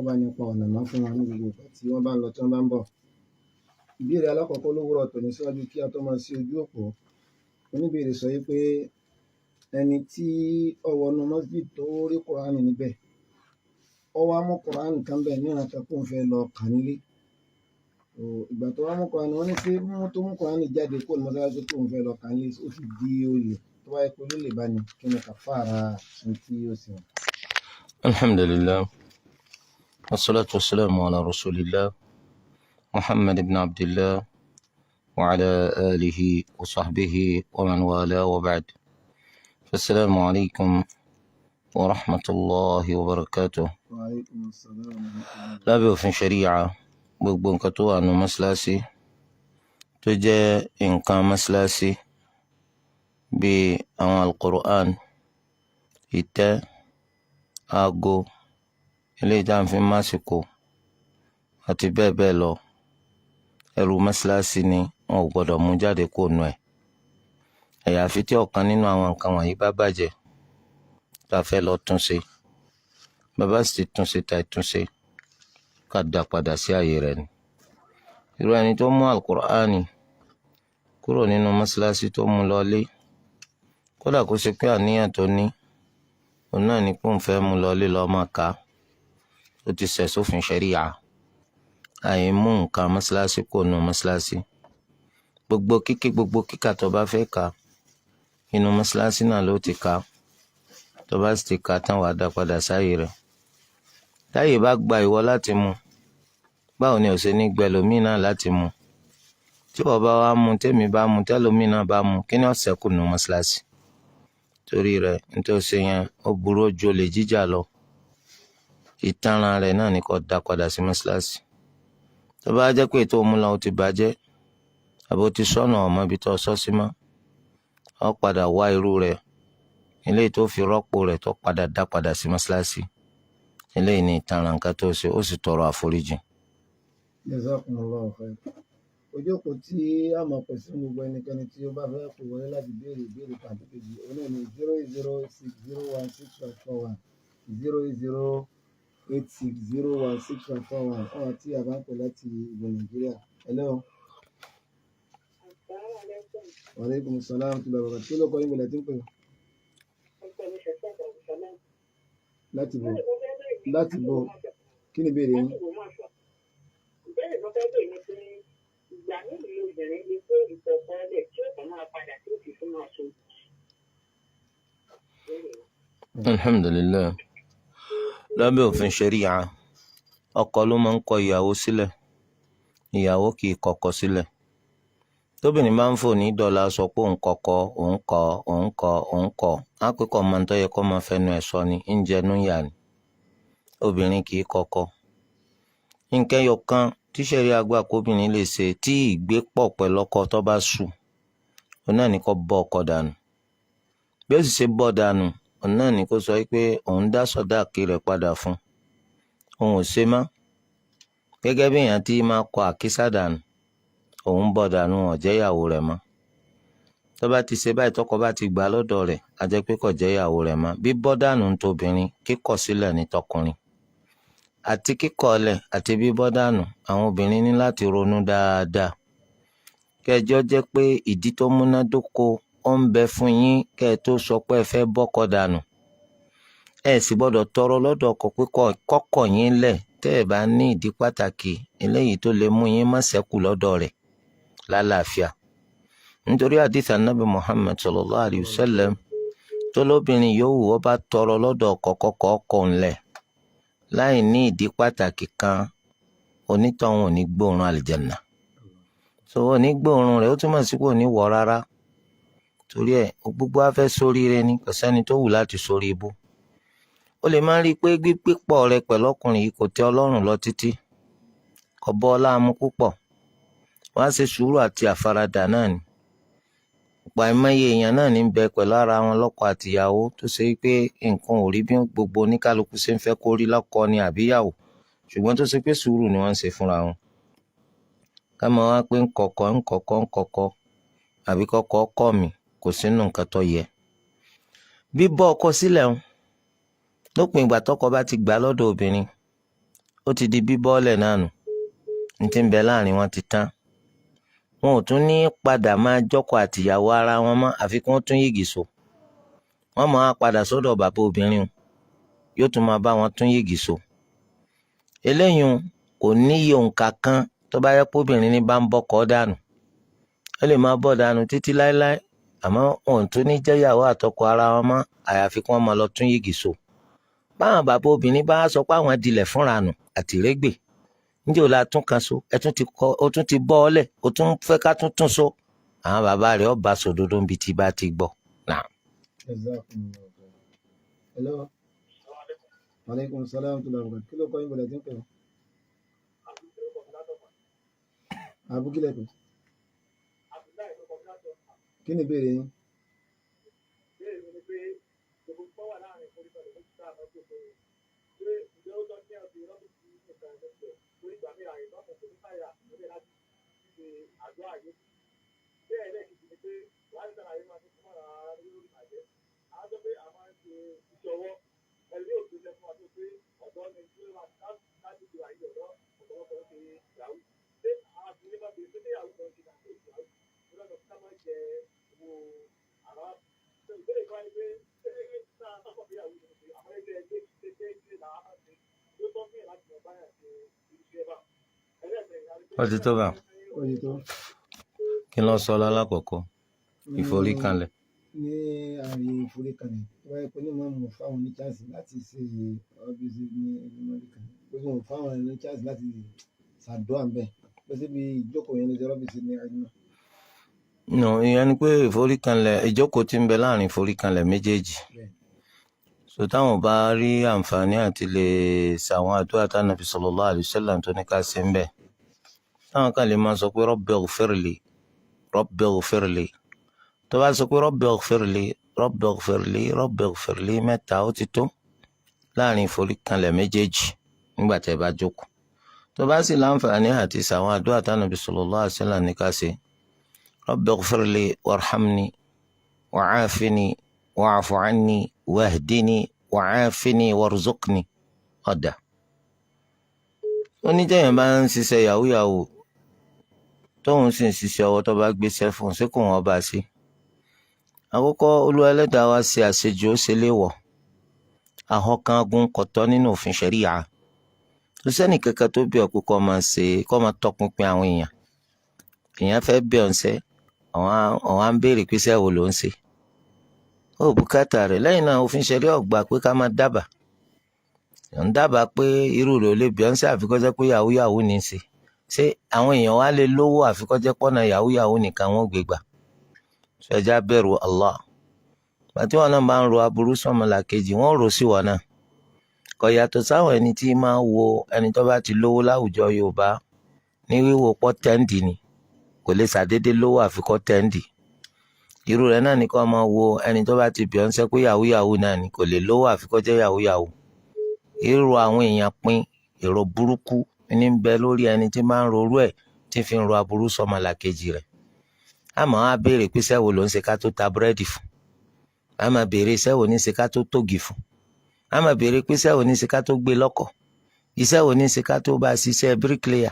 kó bá nípa ọ̀nà máa fún wọn ní gbogbo ìgbà tí wọ́n bá ń lọ tí wọ́n bá ń bọ̀. Ìbéèrè alákọ̀ọ́kọ́ lówùúrọ̀ tòní síwájú kí a tó máa sí ojú òpó. Oníbéèrè sọ wípé ẹni tí ó wọnú masjid tó rí Kùránì níbẹ̀, ó wá mú Kùránì kan bẹ̀ ní ìrántí pé òun fẹ́ lọ kà nílé. Ìgbà tó wá mú Kùránì, wọ́n ní pé mímú tó mú Kùránì jáde kó ní mọ́sálásí pé òun fẹ́ lọ kà nílé, ó sì di olè. Tó wáyé pé olè bá ní kí ni kàfàrà ohun tí ó ṣe. Alhamdulillah, wassalatu wassalamu ala rasulillah, Muhammad ibn Abdullah, wa ala alihi wa sahbihi wa man wala wa ba'd. Assalamu alaikum wa rahmatullahi wa barakatuh. Wa alaikumus salam wa rahmatullahi. Lábẹ́ òfin ṣẹ̀ríà, gbogbo nǹkan tó wà nínú mọ́ṣáláṣí tó jẹ́ nǹkan mọ́ṣáláṣí bíi àwọn al-Qur'an, ìtẹ́, aago, eléyìí tá à ń fi másìkò àti bẹ́ẹ̀ bẹ́ẹ̀ lọ, ẹrù mọ́ṣáláṣí ni wọn ò gbọ́dọ̀ mú jáde kó nù ẹ̀. Àyàfi tí ọ̀kan nínú àwọn nǹkan wọ̀nyí bá bàjẹ́ tá a fẹ́ lọ tún ṣe. Bàbá sì ti tún ṣe tàì tún ṣe, ká dá padà sí ààyè rẹ̀ ni. Irú ẹni tó mú al-Qur'ani kúrò nínú mọ́ṣáláṣí tó mú lọlé, kódà kó ṣe pé àníyàn tó ní òun náà ni pé òun fẹ́ mú lọlé lọ máa kà á, ó ti ṣẹ̀ sófin ṣẹ̀ríà. Àyè mú nǹkan mọ́ṣáláṣí kúrò nínú mọ́ṣáláṣí. Gbogbo kíkà tó bá fẹ́ kà inú mọ́ṣáláṣí náà ló ti kà. Tó bá sì ti kà tán wàá dá padà sáyè rẹ̀. Táyè bá gba ìwọ láti mú, báwo ni ò ṣe ní gbẹ lómìn náà láti mú? Tí wọ́n bá wá mú, tèmi bá mú, tẹ́lómìn náà bá mú, kí ni ó ṣẹ́kù nínú mọ́ṣáláṣí? Torí rẹ̀ nítorí ṣe yẹn ó burú ju olè jíjà lọ. Ìtanràn rẹ̀ náà ni kó dá padà sí mọ́ṣáláṣí. Tó bá jẹ́ pé ètò òmùlà ó ti bàjẹ́ àbí ó ti sọnù ọmọ ibi tó sọ sí mọ́, ó padà wá irú rẹ̀, eléyìí tó fi rọ́pò rẹ̀ tó padà dá padà sí mọ́ṣáláṣí. Eléyìí ni ìtanràn nǹkan tó ṣe, ó sì tọrọ àforíjì. Jazakumullahu khair. Ojú òpó tí a mọ̀ pẹ̀ sí gbogbo ẹnikẹ́ni tí ó bá fẹ́ kó wọlé láti béèrè ìbéèrè tàbí kejì, òun náà ni 08060165141, 08086016541, ọ̀hún tí a bá ń pè láti ìlú Nàìjíríà. Hello. Wa alaikumus salam wa rahmatullahi wa barakatuh. Kí ló kọ́ yín bọ̀lẹ̀ tí ń pè? Láti bo kí ni ìbéèrè yín? Ìbéèrè tó fẹ́ bèèrè ni pé ìgbà mélòó obìnrin lè gbé ìtọ̀kọ rẹ̀ tí ó kàn máa padà tí ó fi fún máa ṣe. Alhamdulillah, lábẹ́ òfin ṣẹ̀ríà, ọkọ ló máa ń kọ ìyàwó sílẹ̀, ìyàwó kì í kọkọ sílẹ̀. Tóbìnrin bá ń fò ní dọ́là sọ pé òun kọkọ, òun kọ, á pé kọ́ máa ń tọ́ yẹ kó máa fẹnu ẹ̀ sọ ni, ń jẹnu yà ni. Obìnrin kì í kọkọ. Nǹkan ẹyọ kan tí ṣẹ̀ríà gbà kóbìnrin lè ṣe tí ìgbépọ̀ pẹ̀lú ọkọ tó bá sùn, òun náà ni kó bọ́ ọkọ dànù. Bí ó sì ṣe bọ́ dànù, òun náà ni kó sọ pé òun dá sọ̀dáàkì rẹ̀ padà fún, òun ò ṣe mọ́. Gẹ́gẹ́ bí èèyàn tí máa kọ àkísà dànù, òun bọ́ dànù, ó jẹ́ ìyàwó rẹ̀ mọ́. Tó bá ti ṣe báyìí, tọkọ bá ti gbà lọ́dọ̀ rẹ̀, á jẹ́ pé kò jẹ́ ìyàwó rẹ̀ mọ́. Bí bọ́ dànù ń tóbìnrin, kíkọ̀ sílẹ̀ ní tọkùnrin. Àti kíkọ̀ọ́lẹ̀ àti bíbọ́ dànù, àwọn obìnrin ní láti ronú dáadáa. Kẹjọ jẹ́ pé ìdí tó múnádóko ó ń bẹ fún yín kẹ́ ẹ tó sọ pé ẹ fẹ́ bọ́kọ dànù. Ẹ sì gbọ́dọ̀ tọrọ lọ́dọ̀ ọkọ pé kọ́kọ́ yín lẹ̀ tẹ́ ẹ bá ní ìdí pàtàkì eléyìí tó lè mú yín má ṣẹ́kù lọ́dọ̀ rẹ̀ lálàáfíà. Nítorí àdìsí Ànábì Muhammad sallallahu alayhi wa sallam tó lóbìnrin yòówù ó bá tọrọ lọ́dọ̀ ọkọ kọ́kọ́ ọkọ ńlẹ̀ láì ní ìdí pàtàkì kan, onítọ̀hún ò ní gbóòórùn àlìjẹ̀nà. So ò ní gbóòórùn rẹ̀, ó túmọ̀ sí pé ò ní wọ̀ rárá. Torí ẹ̀ gbogbo á fẹ́ sóríire ni, kò sẹ́ni tó wù láti sórí ibú. O lè máa rí i pé gbígbépọ̀ rẹ pẹ̀lú ọkùnrin yìí kò tẹ́ Ọlọ́run lọ títí, kò bọ́ ọ láàmú púpọ̀. Wọ́n á ṣe sùúrù àti àfaradà náà ni. Ọ̀pọ̀ àìmọye èèyàn náà ní ń bẹ pẹ̀lú ara wọn lọ́kọ àtìyàwó tó ṣe pé nǹkan ò rí bí gbogbo oníkálukú ṣe ń fẹ́ kó rí lọ́kọ ni àbíyàwó, ṣùgbọ́n tó ṣe pé sùúrù ni wọ́n ń ṣe fúnra wọn. Ká máa wá pé ńkọ̀kọ̀ àbí kọ́kọ́ kọ́ mi, kò sínú nǹkan tó yẹ. Bíbọ́ ọkọ sílẹ̀ ń lópin ìgbà tọ́kọ bá ti gbà lọ́dọ̀ obìnrin, ó ti di bíbọ́ọ̀lẹ̀ náà nù, ní ti ń bẹ láàrin wọn ti tán. Wọn ò tún ní padà máa jọ́kọ àtìyàwó ara wọn mọ́ àfi kí wọ́n tún yìgì so. Wọ́n máa padà sọ́dọ̀ bàbá obìnrin yóò tún máa bá wọn tún yìgì so. Eléyìí kò níye òǹkà kan tó bá yẹ pé obìnrin ní bá ń bọ́kọ dànù. Ó lè máa bọ́ dànù títí láéláé àmọ́ wọn ò tún ní jẹ́yàwó àtọkọ ara wọn mọ́ àyàfi kí wọ́n máa lọ tún yìgì so. Báwọn bàbá obìnrin bá sọ pé àwọn dilẹ̀ fúnra nù àtìrégbè níjẹ́ ò la tún kan so ó tún ti bọ́ ọ́lẹ̀ ó tún fẹ́ ká tún so àwọn bàbá rẹ̀ ó bá sòdodo níbi tí bá ti gbọ́. Hello. Aleykum salaam tó lọ́wọ́ kí ló kọ́ yín bọ̀dẹ̀ tí ń pè ọ́? Àbúkílẹ̀ pé kí ni ìbéèrè yín? Ó ti tó bá Ó ti tó. kí ló sọ lálákọ̀ọ́kọ́ ìforíkanlẹ̀. Ní àárín ìforíkanlẹ̀ tó bá yẹ pé ní mọ̀ọ́mù fáwọn ní chance láti ṣe ọ́bíìsì ní ìmọ̀lẹ́ kan pé wọ́n fáwọn ní chance láti ṣàdúrà bẹ́ẹ̀ pé síbi ìjókòó yẹn ní ṣe ọ́bíìsì ní àjùmọ̀. No, ìyẹn ni pé ìforíkanlẹ̀ ìjókòó tí ń bẹ láàrin ìforíkanlẹ̀ méjèèjì. So táwọn bá rí àǹfààní àti lè ṣàwọn àdúrà tí Ànábì sallallahu alaihi wasallam tó ní ká ṣe ń bẹ. Táwọn kan lè máa sọ pé Rabbighfirli, Rabbighfirli. Tó bá sọ pé Rabbighfirli, Rabbighfirli, Rabbighfirli mẹ́ta ó ti tó láàrin ìforíkanlẹ̀ méjèèjì nígbà tẹ́ bá jókòó. Tó bá sì láǹfààní àti ṣàwọn àdúrà tí Ànábì sallallahu alaihi wasallam ní ká ṣe. Rabbighfirli warhamni wa'afini wa'fu anni wahdini wa'afini warzuqni. Ọ̀dà. Oníjẹ̀yìn bá ń ṣiṣẹ́ yahoo tóun sì ń ṣiṣẹ́ ọwọ́ tó bá gbéṣẹ́ fún un ṣé kò wọ́n bá ṣe. Àkọ́kọ́ Olúwa Ẹlẹ́dàá wa ṣe àṣejù ó ṣe léèwọ̀. Ahọ́kángun kò tọ́ nínú òfin ṣẹ̀ríyà. Kò sẹ́ni kankan tó bí ọ pé kó máa tọpinpin àwọn èèyàn. Èèyàn fẹ́ bẹ̀ ọ́ ń ṣe àwọn á ń béèrè pé iṣẹ́ wo ló ń ṣe. Ó bùkátà rẹ̀ lẹ́yìn náà òfin ṣẹ̀ríyà ò gbà pé ká máa dábàá. ń dábàá pé irú rẹ̀ ò lè bí ọ́n ṣe àfikọ́jẹ́ pé yahoo ní í ṣe. Ṣé àwọn èèyàn wá lè lówó àfikọ́jẹ́ pọ́nà yahoo nìkan wọ́n gbé gbà? Ṣẹjá bẹ̀rù Allah. Bàtí wọn náà bá ń ro aburú sọ́mọlàkejì wọ́n rò sí wọn náà. Kò yàtọ̀ sáwọn ẹni tí máa wo ẹni tó bá ti lówó láwùjọ Yorùbá ní wíwò pọ́ tẹ́ǹdì ni kò lè ṣàdédé lówó àfikọ́ tẹ́ǹdì. Irú rẹ̀ náà ni kó máa wo ẹni tó bá ti bí ọ́n ṣe pé yahoo náà ni kò lè lówó àfikọ́jẹ́ yahoo. Irú àwọn èèyàn pín èrò burúkú ní ń bẹ lórí ẹni tí máa ń rorú ẹ̀ tí fi ń ro aburú sọ́mọlàkejì rẹ̀. Àmọ́ á béèrè pé iṣẹ́ wo ló ń ṣe ká tó ta búrẹ́dì fún. A máa béèrè iṣẹ́ wo ní ṣe ká tó tògì fún. A máa béèrè pé iṣẹ́ wo ní ṣe ká tó gbé lọ́kọ̀. Iṣẹ́ wo ní ṣe ká tó bá ṣiṣẹ́ bíríkìlẹ́yà.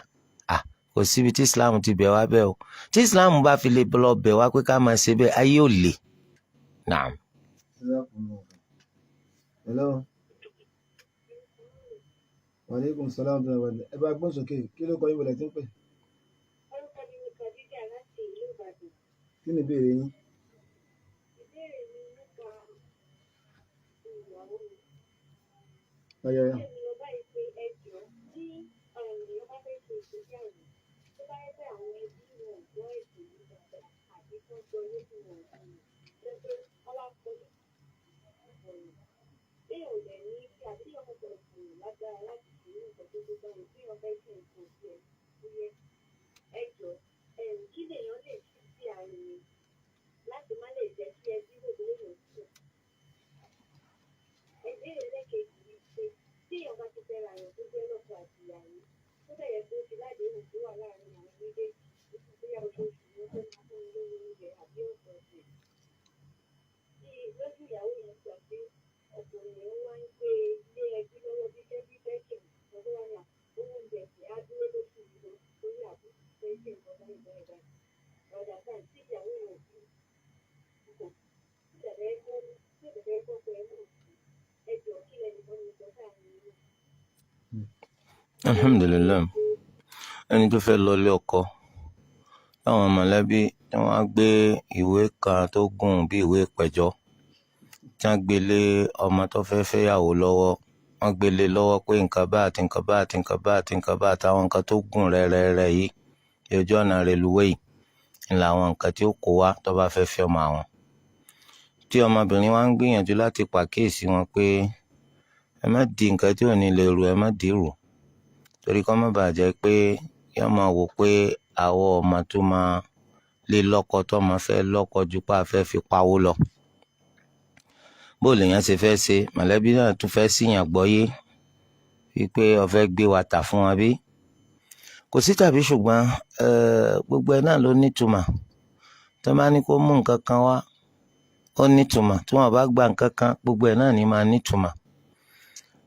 Kò síbi tí Islam ti bẹ̀ wá bẹ́ẹ̀ o. Tí Islam bá fi lè lọ bẹ̀ wá pé ká máa ṣe bẹ́ẹ̀ ayé ò lè. Naam. Hello. Wa aleykum salaam tó lọ́wọ́ ẹ bá gbọ́n sókè kí ló kọ́ yín bọ̀dẹ̀ tí ń pè? Orúkọ mi ni Khadija láti ìlú Ìbàdàn. Kí ni ìbéèrè yín? Ìbéèrè mi nípa ìyàwó mi. Ọ̀yọ̀ Ṣé mi lọ báyìí pé ẹ jọ tí èèyàn bá fẹ́ ṣe ìgbéyàwó tó bá yẹ pé àwọn ẹbí wọn gbọ́ ètò yìí dáadáa àti tó gbọ́ lójú wọn ṣe pé ọlá pọ̀lú ọ̀rọ̀ bí ò dẹ̀ ní kí àbí ọmọ bẹ̀rẹ̀ fún lágbára láti ṣe ní nǹkan tó bá wọn bí wọn fẹ́ ṣe nǹkan sí ẹ fúyẹ́ ẹ jọ kí lèèyàn lè fi sí àárín yẹn láti má lè jẹ́ kí ẹbí rò lóyún sí ẹ. Ìbéèrè lẹ́kẹ̀jì ni pé tí èèyàn alhamdulilayi ẹni tó fẹ́ lọ ilé ọkọ táwọn mọ̀lẹ́bí tí wọ́n á gbé ìwé kan tó gùn bí ìwé ìpẹ̀jọ́ tí wọ́n gbé lé ọmọ tó fẹ́ fẹ́yàwó lọ́wọ́ wọ́n gbé lé lọ́wọ́ pé nǹkan bá àti nǹkan bá àti nǹkan bá àti nǹkan bá àtàwọn nǹkan tó gùn rẹ́rẹ́rẹ́ yìí bí ojú ọ̀nà rélùwé yìí ni làwọn nǹkan tí ó kó wá tó bá fẹ́ fẹ́ ọmọ àwọn. tí ọmọbìnrin wa ń gbìyànjú láti pàkíyèsí wọn pé ẹ má di nǹkan tí ò ní lè rù ẹ má dì í rù torí kọ́ má bàa jẹ́ pé yóò máa wò pé àwọn ọmọ tó máa lé lọ́kọ tó máa fẹ́ lọ́kọ ju pa fẹ́ fi pawó lọ. bó lèèyàn ṣe fẹ́ ṣe mọ̀lẹ́bí náà tún fẹ́ síyàn gbọ́yé wípé ó fẹ́ gbé wa tà fún wọn bí. kò sí tàbí ṣùgbọ́n gbogbo ẹ̀ náà ló nítumọ̀ tó bá ní kó mú nǹkan kan wá ó nítumọ̀ tí wọ́n bá gba nǹkan kan gbogbo ẹ̀ náà ní máa nítumọ̀.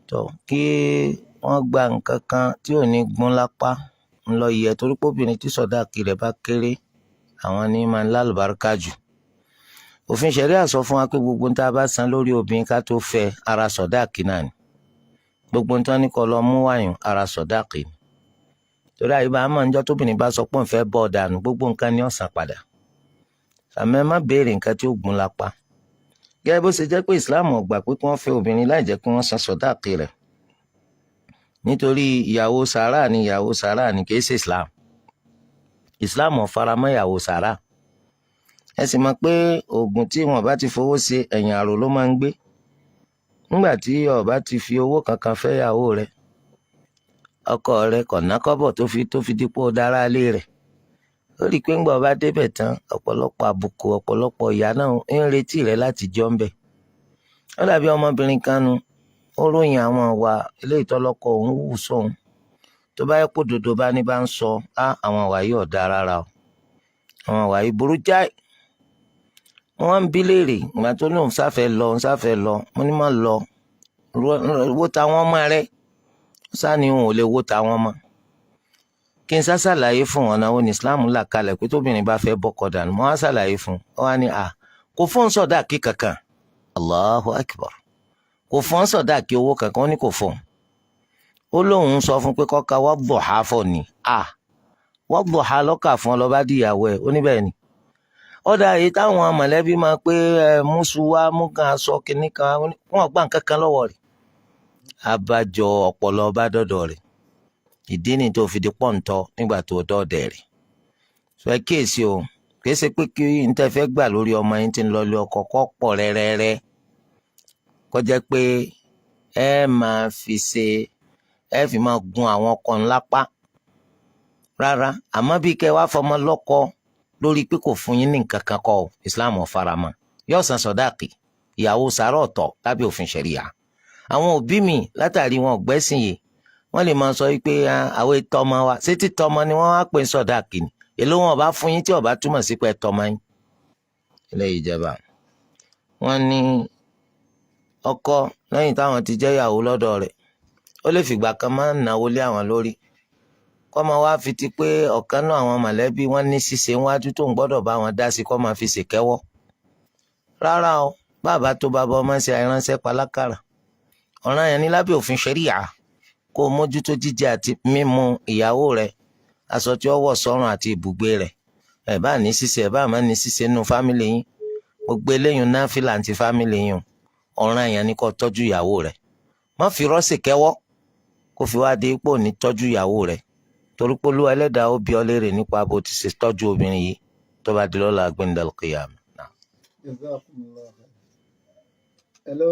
tó kí wọ́n gba nǹkan kan tí ò ní gún lápá ńlọ yẹ torí pé obìnrin tí sọ̀dáàkì rẹ̀ bá kéré àwọn ní máa ń lálùbáríkà jù. òfin ṣẹ̀ríà sọ fún wa pé gbogbo ń tá a bá san lórí obìnrin ká tó fẹ́ ara sọ̀dáàkì náà ni gbogbo ń tán ní kó lọ mú wáyùn ara sọ̀dáàkì ni. torí àyíbá àmọ́ ńjọ́ tóbìnrin bá sọ pé òun fẹ́ bọ́ ọ dànù gbogbo nǹkan ni ó san padà. àmọ́ ẹ má béèrè nǹkan tí ó gún lápá. gẹ́gẹ́ bó ṣe jẹ́ pé Islam ò gbà pé kí wọ́n fẹ́ obìnrin láì jẹ́ kí wọ́n san sọ̀dáàkì rẹ̀ nítorí ìyàwó sàrà ni ìyàwó sàrà ni kì í ṣe Islam ò fara mọ́ ìyàwó sàrà. ẹ sì mọ̀ pé oògùn tí wọn bá ti fowó ṣe ẹ̀yìn àrò ló máa ń gbé. nígbà tí o bá ti fi owó kankan fẹ́ ìyàwó rẹ̀ ọkọ rẹ̀ kọ̀nákọ́bọ̀ tó fi dípò dára lé rẹ̀ ó rí i pé ńgbà ọba débẹ̀ tán ọ̀pọ̀lọpọ̀ àbùkù ọ̀pọ̀lọpọ̀ ìyà náà ń retí rẹ̀ láti jọ́ ń bẹ̀. ó dàbí ọmọbìnrin kanu ó ròyìn àwọn àwa eléyìí tọ́lọ́kọ òun wù sóun tó bá yẹ kó dodo bá ní bá ń sọ àwọn àwa yìí ọ̀dà rárá o àwọn àwa yìí burú jáì. wọ́n ń bí léèrè ìgbà tó ní òun sáfẹ́ lọ mo ní má lọ wó táwọn ọmọ rẹ̀ sáni òun ò lè wó táwọn ọmọ. kí n ṣàlàyé fún ọ̀nà wo ní Islam là kalẹ̀ pé tóbìnrin bá fẹ́ bọ́kọ dànù mo wá ṣàlàyé fún ọ wá ní kò fóun sọ̀dáàkì kankan Allahu Akbar kò fọ́n sọ̀dáàkì owó kankan ó ní kò fọ́n. ó lóun sọ fún pé kọ́ka wadduha fọ́ ni wadduha lọ́kà fún ọ lọ́ba díyàwó ẹ̀ ó ní bẹ́ẹ̀ ni. ọ̀dà èyí táwọn mọ̀lẹ́bí máa pé mùsùlùmá mú kan aṣọ kìnnì kan wọ́n gbà nǹkan kan lọ́wọ́ rẹ̀. abájọ ọpọlọ bá dọ́dọ̀ rẹ̀ ìdí ni tó fi di pọ́ǹtọ́ nígbà tó dọ́ọ̀dẹ̀ rẹ̀. sọ ẹ kíyèsí o kìí ṣe pé kí n tẹ́ fẹ́ gbà lórí ọmọ yín tí ń lọ ilé ọkọ kọ́ pọ̀ rẹ́rẹ́rẹ́ kó jẹ́ pé ẹ máa fi ṣe ẹ fi máa gun àwọn ọkọ ńlá pa rárá àmọ́ bí kẹ́ wá fọmọ lọ́kọ lórí pé kò fún yín ní nǹkan kan kọ́ Islam ò faramọ́ yóò san sọ̀dáàkì ìyàwó sàrà ọ̀tọ̀ lábẹ́ òfin ṣẹ̀ríà. àwọn òbí mi látàrí wọn ọ̀gbẹ́sìn yìí wọ́n lè máa sọ wípé àwọn ètò ọmọ wa ṣé títọ́ ọmọ ni wọ́n wá pè ń sọ̀dáàkì ni èló wọn bá fún yín tí ó bá túmọ̀ sí pé ẹ̀tọ́ ọmọ yín. ilé ìjẹba wọ́n ní ọkọ lẹ́yìn táwọn ti jẹ́ ìyàwó lọ́dọ̀ rẹ̀ ó lè fìgbà kan máa ń náwó lé àwọn lórí kọ́ máa wá fi ti pé ọ̀kan náà àwọn mọ̀lẹ́bí wọn ní ṣíṣe wájú tó ń gbọ́dọ̀ bá wọn dá sí kọ́ máa fi ṣèkẹ́wọ́. rárá o bàbá tó bàbá ọmọ ṣe àìránṣẹ́ palákàrà ọ̀ràn yẹn ní lábẹ́ òfin ṣẹ̀ríà kó o mójútó jíjẹ àti mímu ìyàwó rẹ̀ aṣọ tí ó wọ̀ sọ́rùn àti ibùgbé rẹ̀ ẹ̀ bá ní ṣíṣe ẹ̀ bá má ní ṣíṣe nínú fámìlì yín gbogbo eléyìí náfìlà àti fámìlì yín ọ̀ràn yẹn ní kó tọ́jú ìyàwó rẹ̀ má fi rọ́ọ̀sì kẹ́wọ́ kó fi wá dé ipò ní tọ́jú ìyàwó rẹ̀ torí pé Olúwa Ẹlẹ́dàá ó bi ọ́ léèrè nípa bó ti ṣe tọ́jú obìnrin yìí tó bá di lọ́la gbẹ̀ndàl qiyam. Jazakumullah khair. Hello.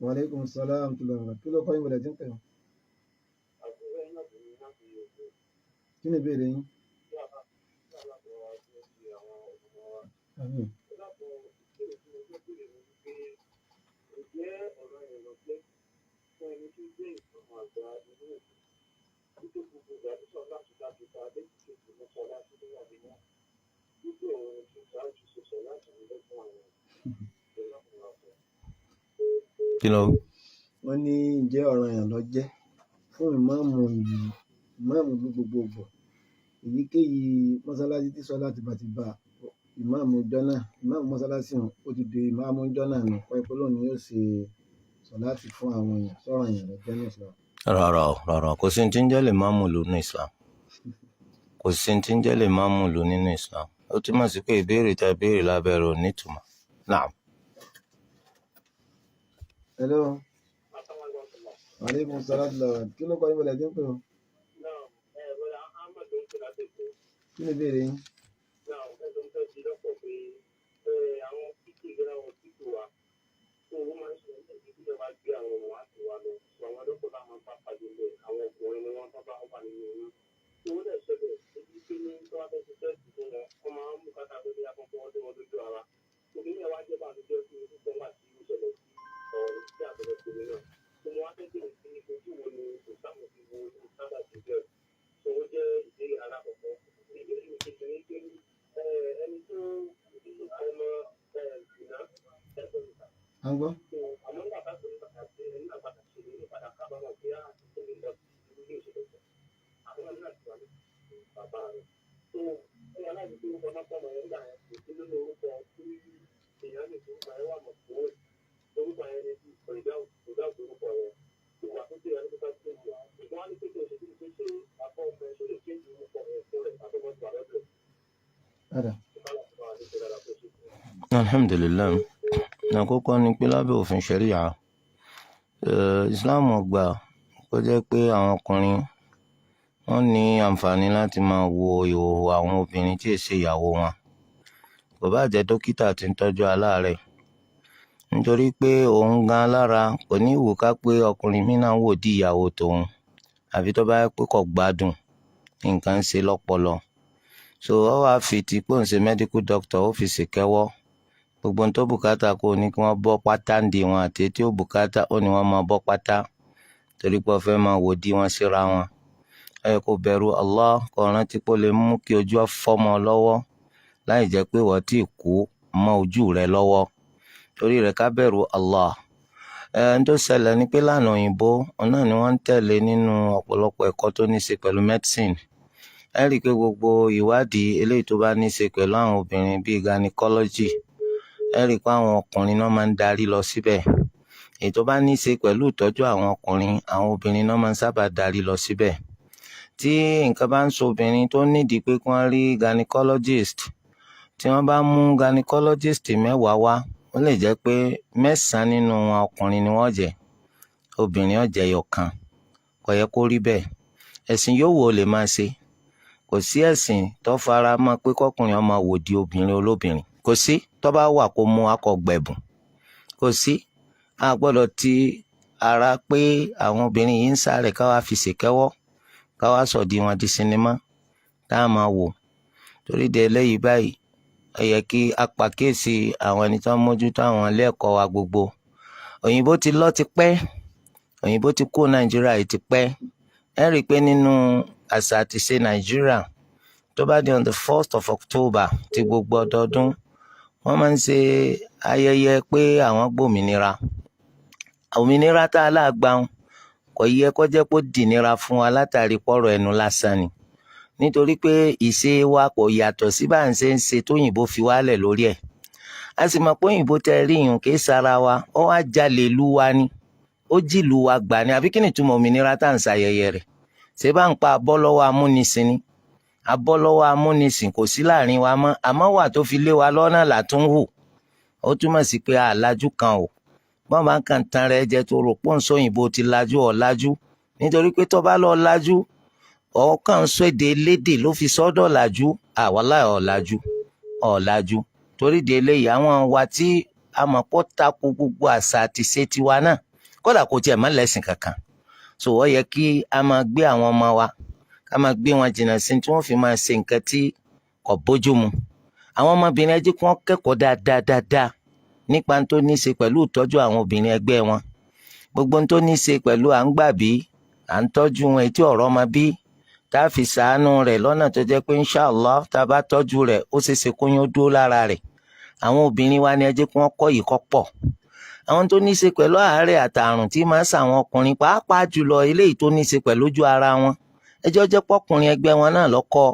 Wa alaikum salaam wa rahmatullahi wa barakatuh. Kí ló kọ́ yín wọlé tí ń pè ọ́? Kí ni ìbéèrè yín? Àmín. kí ló Wọ́n ní ǹjẹ́ ọ̀ranyàn ló jẹ́ fún ìmáàmù gbogbogbò èyíkéyìí mọ́sálásí tí sọ́lá ti bá ìmáàmù ìjọ náà ìmáàmù mọ́sálásí ọ̀hún ó ti di ìmáàmù ìjọ náà nù kọ́ ìpolówó ni yóò ṣe sọ láti fún àwọn èèyàn sọ̀rọ̀ èèyàn lọ jẹ́ ní Islam. rárá kò sí ti ń jẹ́ lè má mú lò nínú Islam, kò sí ti ń jẹ́ lè má mú lò nínú Islam. Ó túmọ̀ sí pé ìbéèrè tá a béèrè lábẹ́ rẹ̀ ò nítumọ̀. Naam. Hello. Aleykum salaam kí ló kọ́ ìbọ̀lẹ̀ tí ń pè ọ́? Kí ni ìbéèrè yín? À ń gbọ́. Alhamdulillah. Àkọ́kọ́ ni pé lábẹ́ òfin ṣẹ̀ríà Islam ò gbà kó jẹ́ pé àwọn ọkùnrin wọ́n ní àǹfààní láti máa wo ìhòòhò àwọn obìnrin tí èsì ìyàwó wọn, kò bá jẹ́ dókítà tí ń tọ́jú aláàárẹ̀, nítorí pé òun gan lára kò ní ìwò ká pé ọkùnrin mi náà wò di ìyàwó tòun, àfi tó bá yẹ pé kò gbádùn nǹkan ń ṣe lọ́pọlọ. So ọ wá fi ti pé òun ṣe medical doctor ó fi ṣèkẹ́wọ́ gbogbo ohun tó bùkátà kó ní kí wọ́n bọ́ pátá ń di wọn, àti tí ó bùkátà ó ní wọ́n máa bọ́ pátá, torí pé ó fẹ́ máa wò di wọn síra wọn. Ẹ kò bẹ̀rù Allah, kó rántí pé ó lè mú kí ojú fọ́mọ lọ́wọ́ láì jẹ́ pé wọ́n ti kú mọ́ ojú rẹ lọ́wọ́, torí rẹ̀ ká bẹ̀rù Allah. Ẹn tó ṣẹlẹ̀ ni pé lánàá òyìnbó náà ni wọ́n ń tẹ̀lé nínú ọ̀pọ̀lọpọ̀ ẹ̀kọ́ tó ní í ṣe pẹ̀lú medicine. Ẹ rí i pé gbogbo ìwádìí eléyìí tó bá ní í ṣe pẹ̀lú àwọn obìnrin bíi gynecology, ẹ rí i pé àwọn ọkùnrin náà máa ń darí lọ síbẹ̀. Èyí tó bá ní í ṣe pẹ̀lú ìtọ́jú àwọn ọkùnrin, àwọn obìnrin náà máa ń sábà darí lọ síbẹ̀. Tí nǹkan bá ń so obìnrin tó nídìí pé kí wọ́n rí gynecologist, tí wọ́n bá mú gynecologist 10 wá, ó lè jẹ́ pé 9 nínú wọn ọkùnrin ni wọ́n jẹ́, obìnrin ó jẹ́ ẹyọ̀kan. Kò yẹ kó rí bẹ́ẹ̀. Ẹ̀sìn yòówù ó lè máa ṣe, kò sí ẹ̀sìn tó fara mọ́ pé kọkùnrin ó máa wò di obìnrin olóbìnrin, kò sí. Tó bá wà kó mú akọgbẹ̀bùn, kò sí. A gbọ́dọ̀ ti ara pé àwọn obìnrin yìí ń sáré káwá fi ṣèkẹ́wọ́, káwá sọ̀dí wọn di sinimá tá a máa wò. Torí de eléyìí báyìí, ó yẹ kí a pàkíyèsí àwọn ẹni tó ń mójútó àwọn ilé ẹ̀kọ́ wa gbogbo. Òyìnbó ti lọ ti pẹ́, òyìnbó ti kó Nàìjíríà yìí ti pẹ́. Ẹ rí i pé nínú àṣà àti ṣe Nàìjíríà, tó bá di on the 1st of October ti gbogbo ọdọọdún, wọ́n máa ń ṣe ayẹyẹ pé àwọn gbòmìnira. Òmìnira tá a láàgbà kò yẹ kó jẹ́ kó dìnira fún wa látàrí pọ̀rọ̀ ẹnu lásán ni, nítorí pé ìṣe wa kò yàtọ̀ sí bá ń ṣe tóyìnbó fi wálẹ̀ lórí ẹ̀. A sì mọ̀ pé òyìnbó tẹ rí yùn kì í sara wa, ó wá jalè lu wa ni, ó jí lu wa gbà ni, àbí kí ni túmọ̀ òmìnira tá à ń ṣayẹyẹ rẹ̀? Ṣé bá ń pa abọ́ lọ́wọ́ amúnisìn ni? Abọ́ lọ́wọ́ amúnisìn kò sí láàrin wa mọ́, àmọ́ wà tó fi lé wa lọ́nà làtún hù. Ó túmọ̀ sí pé àlájú kan ò. Wọ́n bá ń kàn tán rẹ̀ jẹ́ tó rò pọ̀ ń sọ òyìnbó ti lajú ọ̀lájú, nítorí pé tó bá lọ lájú ọ̀kan ń sọ èdè lédè ló fi sọ́dọ̀ làjú, àwọ̀lá ọ̀làjú. Torí de eléyìí àwọn wa tí a mọ̀ pọ̀ tako gbogbo àṣà àti ṣe tiwa náà, kódà kò tiẹ̀ má lẹ́sìn kankan. So ó yẹ kí a máa gbé àwọn ọmọ wa, ká máa gbé wọn jìnnà sí tí wọ́n fi máa ṣe nǹkan tí kò bójú mu. Àwọn ọmọbìnrin ẹ jẹ́ kí wọ́n kẹ́kọ̀ọ́ dáadáa nípa tó ní í ṣe pẹ̀lú ìtọ́jú àwọn obìnrin ẹgbẹ́ wọn. Gbogbo tó ní í ṣe pẹ̀lú à ń gbàbí, à ń tọ́jú wọn etí ọ̀rọ̀ ọmọ bí, tá a fi ṣàánú rẹ̀ lọ́nà tó jẹ́ pé inshallah tá a bá tọ́jú rẹ̀ ó ṣeéṣe kó yín ó dúró lára rẹ̀. Àwọn obìnrin wa ni ẹ jẹ́ kí wọ́n kọ́ yìí kọ́ pọ̀. Àwọn tó ní í ṣe pẹ̀lú àárẹ̀ àtàrùn tí máa ń ṣàwọn ọkùnrin, pàápàá jùlọ eléyìí tó ní í ṣe pẹ̀lú ojú ara wọn, ẹjọ́ jẹ́ pọ́kùnrin ẹgbẹ́ wọn náà lọ́kọ́.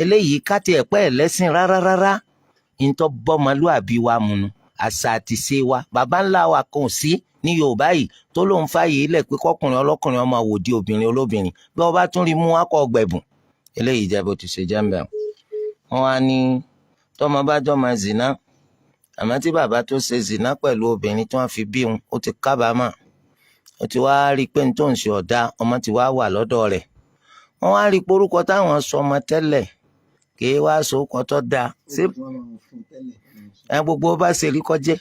Eléyìí ká tiẹ̀ pẹ́ ẹ̀lẹ́sìn rárá, ìtọ́ bọ́mọlúàbí wa mu nu, àṣà àti ṣe wa, bàbá ńlá wa kan sí ní Yorùbá yìí tó lóun fààyè ilẹ̀ pé kọkùnrin ọlọ́kùnrin ọmọ àwòdì obìnrin olóbìnrin bí wọ́n bá tún rí mú akọ ọgbẹ̀bùn eléyìí jẹ́ bó ti ṣe jẹ́ ń bẹ̀ wọ́n wá ní tọ́mọ bá jọ́mọ zina àmọ́ tí bàbá tó ṣe zina pẹ̀lú obìnrin tí wọ́n fi bí òun ó ti kábàámọ̀ ó ti wá rí i pé ní tó ń ṣe ọ̀dà ọmọ ti wá wà lọ́dọ̀ rẹ̀ wọ́n wá rí i pé orúkọ táwọn sọ ọmọ tẹ́lẹ̀ kì í wá sókọ tó dáa ṣé gbogbo bá ṣe rí kọjẹ́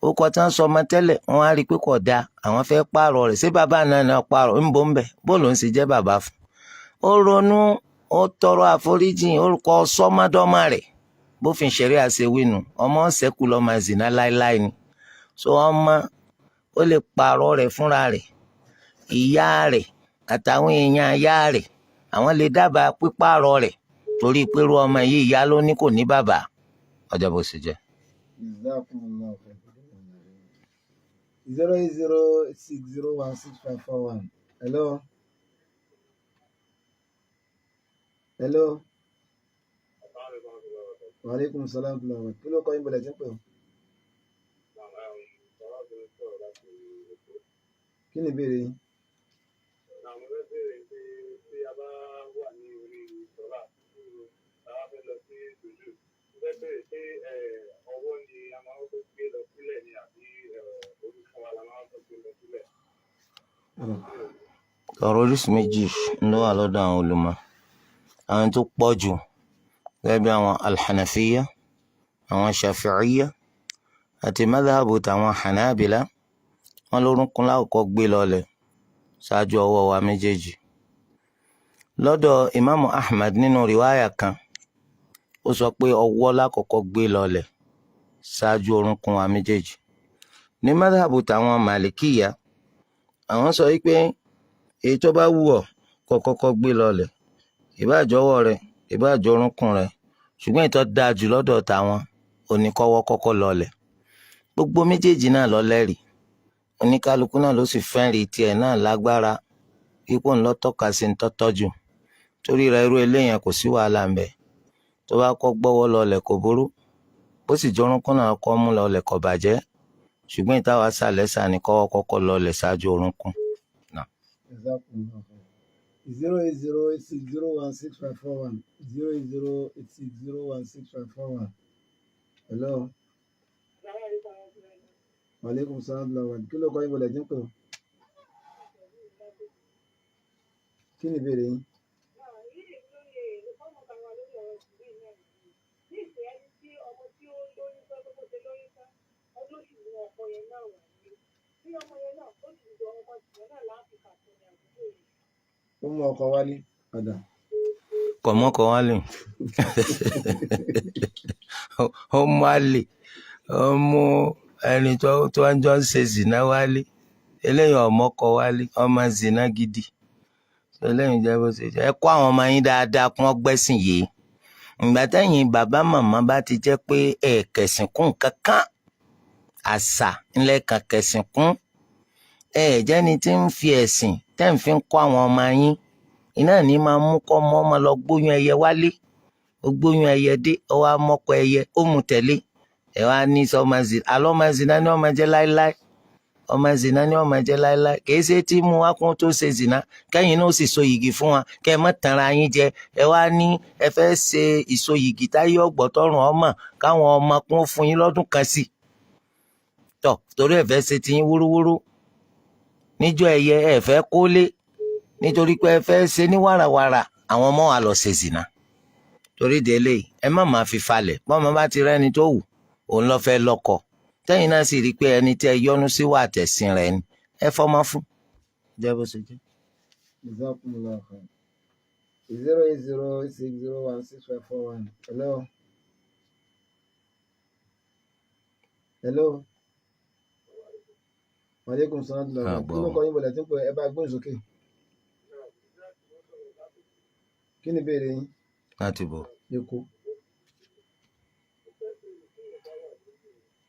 orúkọ tí wọ́n sọ ọmọ tẹ́lẹ̀ wọ́n wá rí i pé kò dáa àwọn fẹ́ pààrọ̀ rẹ̀ ṣé bàbá náà pààrọ̀ ń bọ̀ ń bẹ̀ bó ló ń ṣe jẹ́ bàbá fún ó ronú ó tọrọ àforíjìn orúkọ sọmọdọ́mọ rẹ̀ bófin ṣẹ̀rí àṣewínú ọmọ ṣẹ́kù lọ́mọ zina láéláé ni so ọmọ ó lè pààrọ̀ rẹ̀ fúnra rẹ̀ ìyá rẹ̀ àtàwọn èèyàn ìyá rẹ̀ àwọn lè dábàá pípààrọ̀ rẹ̀ torí pẹ̀lú ọmọ yìí ìyá ló ní kò ní bàbá ọjọ́ bó ṣe jẹ́. 080601651. Hello. Hello. Wa alaikum salam wa rahmatullahi. Kí ló kọ́ yín bọ̀lẹ̀ tí ń pè ọ́? Kí ni ìbéèrè yín? ọ̀rọ̀ oríṣi méjì ló wà lọ́dọ̀ àwọn olùmọ̀ àwọn tó pọ̀ jù gẹ́gẹ́ bí àwọn alhanafiya àwọn shafi'iya àti madhabu tàwọn hanabila wọn lórúnkún lákòókò gbé lọ́lẹ̀ ṣáájú ọwọ́ wa méjèèjì lọ́dọ̀ imaamu ahmad nínú riwaya kan ó sọ pé ọwọ́ lákòókò gbé lọ́lẹ̀ ṣáájú orúnkún wa méjèèjì ní madhabu tàwọn malikiya àwọn sọ wípé èyí tó bá wù ọ́ kó kọ́kọ́ gbé lọ́lẹ̀ ìbáà jọ̀wọ́ rẹ̀ ìbáà jọ orúnkún rẹ̀ ṣùgbọ́n ìtọ́ dáa jù lọ́dọ̀ tàwọn oníkọ́wọ́ kọ́kọ́ lọ́lẹ̀ gbogbo méjèèjì náà ló lẹ́rìí oníkálukú náà ló sì fẹ́ǹrì tiẹ̀ náà lágbára ipò ńlọ tọ́ka sí ń tọ́tọ́jú torí rẹ̀ irú eléyàn kò sí wàhálà ń bẹ tó bá kọ́ gbọ́wọ́ lọ́lẹ̀ kò burú bó sì jọ orúnkún náà kọ́ mú lọ́lẹ̀ kò bàjẹ́ ṣùgbọ́n ìtawà sàlẹ̀ sàní kọ́wọ́ kọ́kọ́ lọ́lẹ̀ ṣáájú orúnkún. 08086016541. 08086016541. Hello. Wa alaikum salam wa rahmatullahi. Kí ló kọ́ yín bọ̀lẹ̀ tí ń pè ọ́? Kí ni ìbéèrè yín? Ó mú ọkọ wálé padà. kò mọ́kọ wálé ó mú àlè ó mú ẹni tó ń jọ ń ṣe zina wálé eléyìí ọmọkọ wálé ọmọ zina gidi eléyìí jẹ́ bó ṣe jẹ́ ẹ kó àwọn ọmọ yín dáadáa kún ọgbẹ́sìn yìí ìgbà tẹ́yìn bàbá màmá bá ti jẹ́ pé ẹ kẹ̀sìn kún kankan àṣà ńlẹ̀ kan kẹ̀sìn kún ẹ jẹ́ni tí ń fi ẹ̀sìn tẹ́ ń fi ń kọ́ àwọn ọmọ yín iná ní máa mú kọ́ ọmọ lọ gbóyún ẹyẹ wálé ó gbóyún ẹyẹ dé ó wá mọ́kọ ẹyẹ ó mú tẹ̀lé ẹ wá ní sọ ọmọ zina àlọ́ ọmọ zina ní ọmọ jẹ́ láéláé ọmọ zina ní ọmọ jẹ́ láéláé kìí ṣe tí mú wá kún tó ṣe zina kẹ́yìn náà ó sì so yìgì fún wa kẹ́ ẹ má tanra yín jẹ ẹ wá ní ẹ fẹ́ ṣe ìsoyìgì táyé ọgbọ̀tọ̀rùn ọmọ káwọn ọmọ kún fún yín lọ́dún kan sí tọ̀ torí ẹ fẹ́ ṣe tiyín wúrúwúrú níjọ́ ẹyẹ ẹ fẹ́ kólé nítorí pé ẹ fẹ́ ṣe ní wàràwàrà àwọn ọmọ wa lọ ṣe zina torí délé ẹ má máa fi falẹ̀ bọ́mọ bá ti rẹ́ni tó wù òun lọ fẹ́ lọ́kọ tẹ́yìn náà sì rí i pé ẹni tí ẹ yọ́nú sí wà tẹ̀sìn rẹ̀ ni ẹ fọmọ fún. jẹ́ bó ṣe jẹ́. 08086016541. Hello. Hello. Wa alaikum salam wa rahmatullahi. Kí ló kọ́ yín bọ̀lẹ̀ tí ń pè ẹ bá gbóhùn sókè? Kí ni ìbéèrè yín? láti bọ̀. Èkó.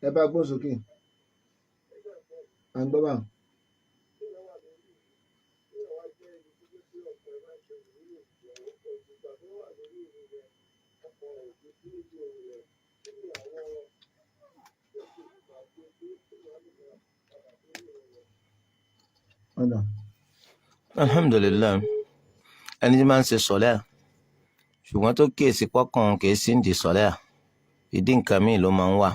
Ẹ bá gbóhùn sókè. À ń gbọ́ bá. ọ̀dà alhamdulilayi ẹni tí máa ń ṣe sọlẹ́ ṣùgbọ́n tó kíyèsí pọ́kàn kìí sí ń di sọlẹ́ ìdí nǹkan míì ló máa ń wà.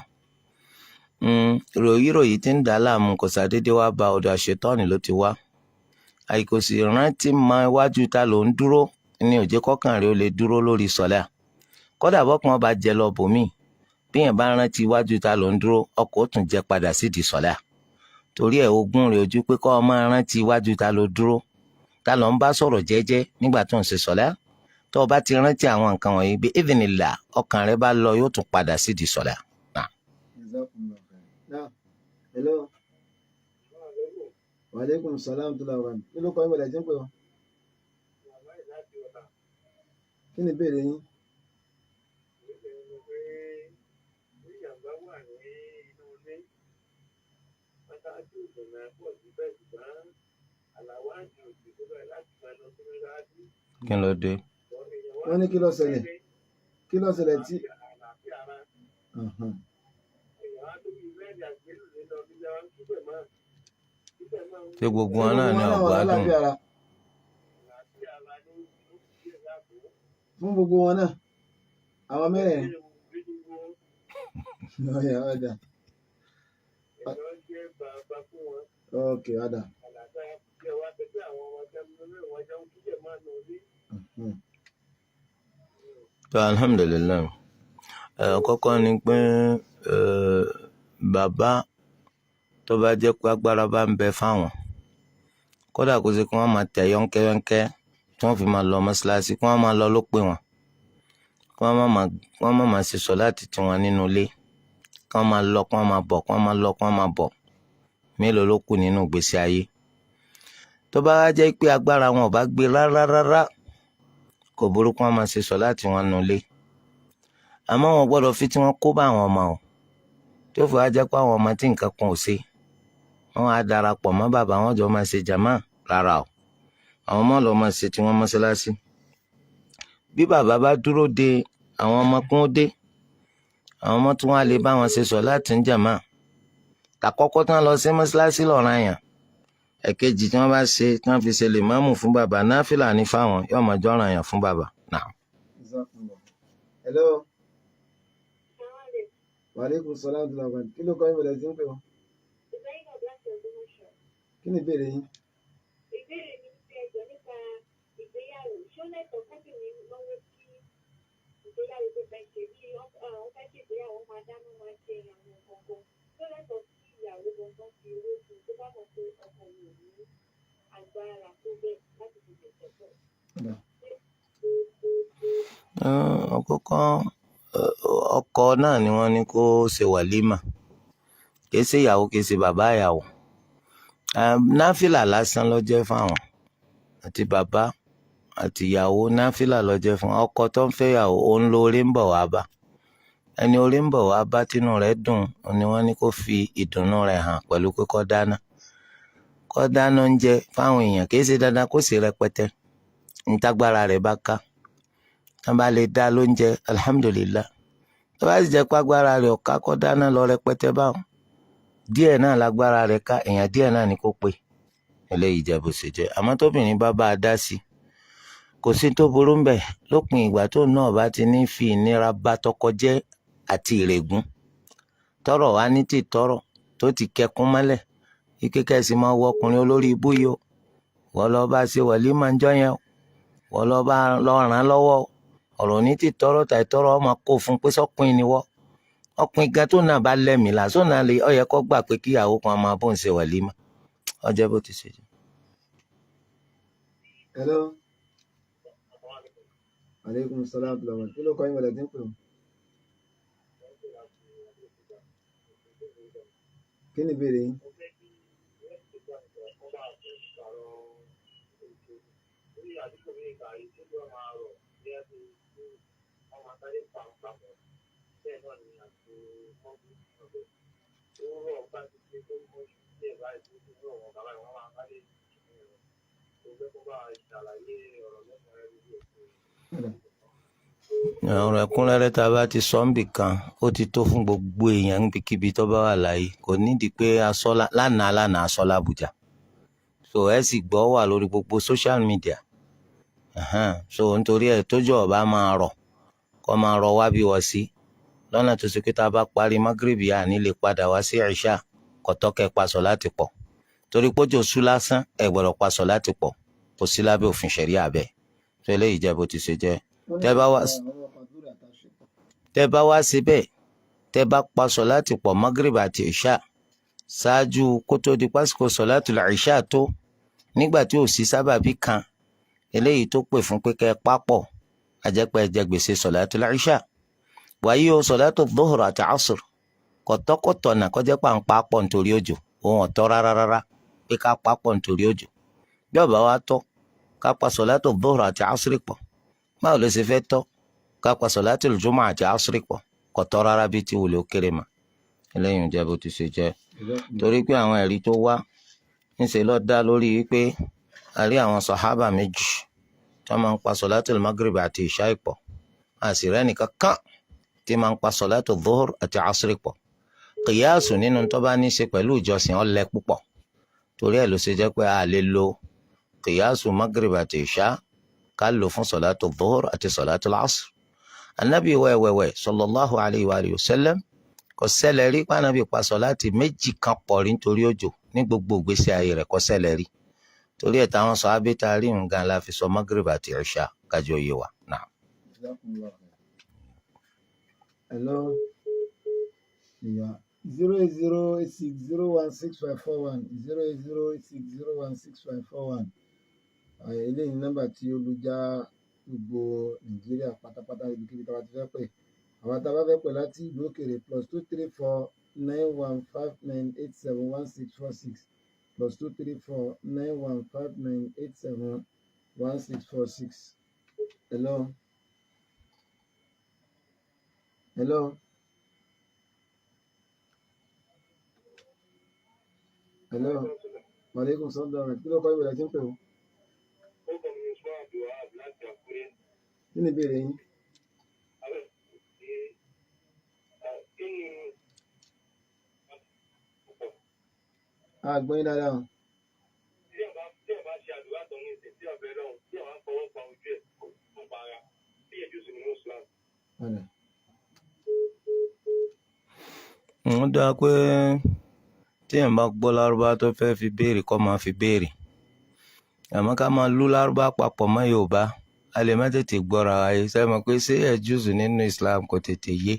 ròyìnròyìn tí ń dà á láàmú kò sàdédé wá bá ọ̀dọ̀ àṣetọ́ni ló ti wá. àìkò sì rántí mọ iwájú ta ló ń dúró ní òjé kọ́kàn rẹ̀ ó lè dúró lórí sọlẹ́. kódà bọ́kàn bá jẹ lọ bòmíì bí yẹn bá rántí iwájú ta ló ń dúró ọkọ̀ ó tún jẹ padà sídìí sọlẹ́. torí ẹ̀ ogún rẹ̀ ojú pé kọ́ ọ máa rántí iwájú ta ló dúró ta ló ń bá sọ̀rọ̀ jẹ́jẹ́ nígbà tó ń ṣe sọ̀lá tó o bá ti rántí àwọn nǹkan wọ̀nyí bí ìdìnnìlà ọkàn rẹ bá lọ yóò tún padà sídìí sọ̀lá. hello waaleykum salaam tó la wà ní kí ló kọ́ ìmọ̀lẹ̀ tí ń pè ọ́ kí ni ìbéèrè yín. kí ló dé. wọ́n ní kí ló ṣẹlẹ̀ tí. ṣé gbogbo wọn náà ní ọ̀gbádùn. fún gbogbo wọn náà àwọn mẹ́rẹ̀ẹ̀rin. ọ̀dà ok ọ̀dà. tó alhamdulilayi kọ́kọ́ ni pé bàbá tó bá jẹ́ pé agbára bá ń bẹ fáwọn kódà kó ṣe kí wọ́n máa tẹ̀ yọ́nkẹ́yọ́nkẹ́ tí wọ́n fi máa lọ mọ́ṣáláṣí kí wọ́n máa lọ ló pé wọn kí wọ́n máa ṣe sọ̀láàtì tiwọn nínú ilé kí wọ́n máa lọ kí wọ́n máa bọ̀ kí wọ́n máa lọ kí wọ́n máa bọ̀ mélòó ló kù nínú ìgbésí ayé. tó bá wá jẹ́ pé agbára wọn ò bá gbé rárá kò burú kí wọ́n máa ṣe sọ̀láàtì wọn nínú ilé àmọ́ wọn gbọ́dọ̀ fi tí wọ́n kó bá àwọn ọmọ o tí ó fi wá jẹ́ pé àwọn ọmọ tí nǹkan kan ò ṣe wọ́n á darapọ̀ mọ́ bàbá wọn jọ máa ṣe jàmá rárá o àwọn ọmọ lọ máa ṣe tí wọ́n mọ́ṣáláṣí. bí bàbá bá dúró de àwọn ọmọ kún ó dé àwọn ọmọ tí wọ́n á lè bá wọn ṣe sọ̀láàtì ń jàmá àkọ́kọ́ tí wọ́n lọ sí mọ́ṣáláṣí lọ́ranyàn ẹ̀kejì tí wọ́n bá ṣe tí wọ́n fi ṣe lè máàmù fún bàbá náfìlà ní fáwọn yóò máa jọ́ranyàn fún bàbá náà. hello waaleykum salaam tó la wà ní kí ló kọ́ ìmọ̀lẹ̀ tí ń pè ọ́ kí ni ìbéèrè yín. ìbéèrè mi ti ẹjọ́ nípa ìgbéyàwó ṣó lẹ́tọ̀ọ́ kọ́bìnrin lọ́wọ́ sí ìgbéyàwó tó fẹ́ ṣe bí wọ́n fẹ́ ṣe ìgbéyàwó máa dáná máa ṣe àwọn ọkọ̀ ṣó lẹ́tọ̀ọ́ sí ìyàwó gbọ̀ngàn fi owó sí tó bá mọ̀ pé ọkọ mi ò ní agbára tó bẹ́ẹ̀ láti fi tẹ̀sẹ̀ pọ̀. àkọ́kọ́ ọkọ náà ni wọ́n ní kó ṣe wàlímà kì í ṣe ìyàwó kì í ṣe bàbá ìyàwó náfìlà lásán ló jẹ́ fáwọn àti bàbá àti ìyàwó náfìlà ló jẹ́ fún ọkọ tó ń fẹ́ ìyàwó òun ló orí ń bọ̀ wá bá ẹni orí ń bọ̀ wá bá tínú rẹ̀ dùn ni wọ́n ní kó fi ìdùnnú rẹ̀ hàn pẹ̀lú pé kó dáná oúnjẹ fáwọn èèyàn kì í ṣe dandan kó ṣe rẹpẹtẹ nítagbára rẹ̀ bá ká wọ́n bá lè dá lóúnjẹ alhamdulillah tó bá sì jẹ́ pé agbára rẹ̀ ò ká kó dáná lọ rẹpẹtẹ báwọn díẹ̀ náà lágbára rẹ̀ ká èèyàn díẹ̀ náà ni kó pé eléyìí jẹ́ bó ṣe jẹ́ àmọ́ tóbìnrin bá a dá sí kò sí tó burú ń bẹ̀ lópin ìgbà tó náà bá ti ní fi ìnira bá tọkọ jẹ́ àti ìrègùn tọrọ wá ní tí tọrọ tó ti kẹkún mọ́lẹ̀ ike kẹsì máa wọ ọkùnrin olórí ibú yìí o wọ́n lọ bá ṣe wàlímà ń jọ yẹn o wọ́n lọ bá lọ ràn án lọ́wọ́ ọ̀rọ̀ ní tí tọrọ tàì tọrọ ọmọ kó fún pé sọ́kùnrin ni wọ́ ọkùnrin gan tó náà bá lẹ́mìí là sónà lè ó yẹ kó gbà pé kíyàwó kan máa bó ń ṣe wàlímà ọjọ́ bó ti ṣe jẹ́. hello aleykum salaam tó la wà ní kí ló kọ́ ìmọ̀lẹ̀ tí ń pè ọ́ kí ni ìbéèrè yín. ọ̀rọ̀ ẹ̀kúnrẹ́rẹ́ tá a bá ti sọ níbì kan ó ti tó fún gbogbo èèyàn níbikíbi tó bá wà láyé kò nídìí pé lánàá aṣọ làbújá so ẹ sì gbọ́ wà lórí gbogbo social media. So nítorí ẹ̀ tójú ọba máa rọ̀ kó máa rọ̀ wá bí wọ́n sí lọ́nà tó ṣe pé tá a bá parí magrebi à ní lè padà wá sí ìṣá kọ̀tọ́kẹ́ paṣọ láti pọ̀ torí pójò sú lásán ẹ̀ gbọ́dọ̀ paṣọ láti pọ̀ kò sí lábẹ́ òfin ṣẹ̀ríà bẹ́ẹ̀ tó eléyìí jẹ́ bó ti ṣe jẹ́. tẹ́ bá wá síbẹ̀ tẹ́ bá paṣọ láti pọ̀ magrebi àti ìṣá ṣáájú kó tó di pásíkò sọ̀látùl ìṣá tó nígbà tí ò sí sábàbí kan eléyìí tó pè fún pé kẹ́ ẹ papọ̀ àjẹpẹ́ ẹ jẹ gbèsè sọ̀látùl ìṣá. wàyí o sọ̀látù dhuhr àti asr kọ̀tọ́kọ̀tọ̀ náà kọjá pa ń papọ̀ nítorí òjò òun ọ̀tọ̀ rárá pé ká papọ̀ nítorí òjò. bí ó bá wá tọ́ ká pa sọ̀látù dhuhr àti asr pọ̀ báwo ló ṣe fẹ́ tọ́ ká pa sọ̀látù jumu'ah àti asr pọ̀ kọ̀tọ́ rárá bí ti wùlé ó kéré mà. eléyìí ń jẹ́ bó ti ṣe jẹ́ torí pé àwọn ẹ̀rí tó wá ńṣe ló dá lórí wípé a rí àwọn sàhábà méjì tí wọ́n máa ń pa sọ̀látùl maghrib àti ìṣá pọ̀ a sì rẹ́ nìkan kan tí máa ń pa sọ̀látù dhuhr àti asri pọ̀. kìyàsù nínú tó bá ní í ṣe pẹ̀lú ìjọsìn ọ̀lẹ́ púpọ̀ torí ẹ̀ ló ṣe jẹ́ pé a lè lo kìyàsù maghrib àti ìṣá ká lò fún sọ̀látù dhuhr àti sọ̀látù asr. anabi wẹ̀wẹ̀wẹ̀ sallallahu alayhi wa sallam kò ṣẹlẹ̀ rí pànàbí pa sọ̀láàtì méjì kan pọ̀ rí nítorí òjò ní gbogbo ìgbésí ayé rẹ̀ kò ṣẹlẹ̀ rí torí ẹ̀ táwọn sọ abẹ́ta rí nǹkan la fi sọ maghrib àti ìṣá kájọ yé wa náà. Hello. Yeah. 08086016541 08086016541. Eléyìí ní nọ́mbà tí olùjà gbogbo Nàìjíríà pátápátá ibikíbi tí a bá ti fẹ́ pè. Àwọn tá a bá fẹ́ pè láti ìlú òkèèrè +2349159871646 +2349159871646. Hello. Hello. Hello. Maaleykum salaam. Kí ló kọ́ ìbẹ̀rẹ̀ tí ń pè ó? Kí ni ìbéèrè yín? Àgbọ̀n yín dáadáa. wọ́n dáa pé téèyàn bá gbọ́ lárúbá tó fẹ́ fi béèrè kó máa fi béèrè àmọ́ ká máa lú lárúbá papọ̀ mọ́ Yorùbá a lè má tètè gbọ́ra ayé sẹ́mi pé ṣé ẹ̀ jùsù nínú Islam kò tètè yé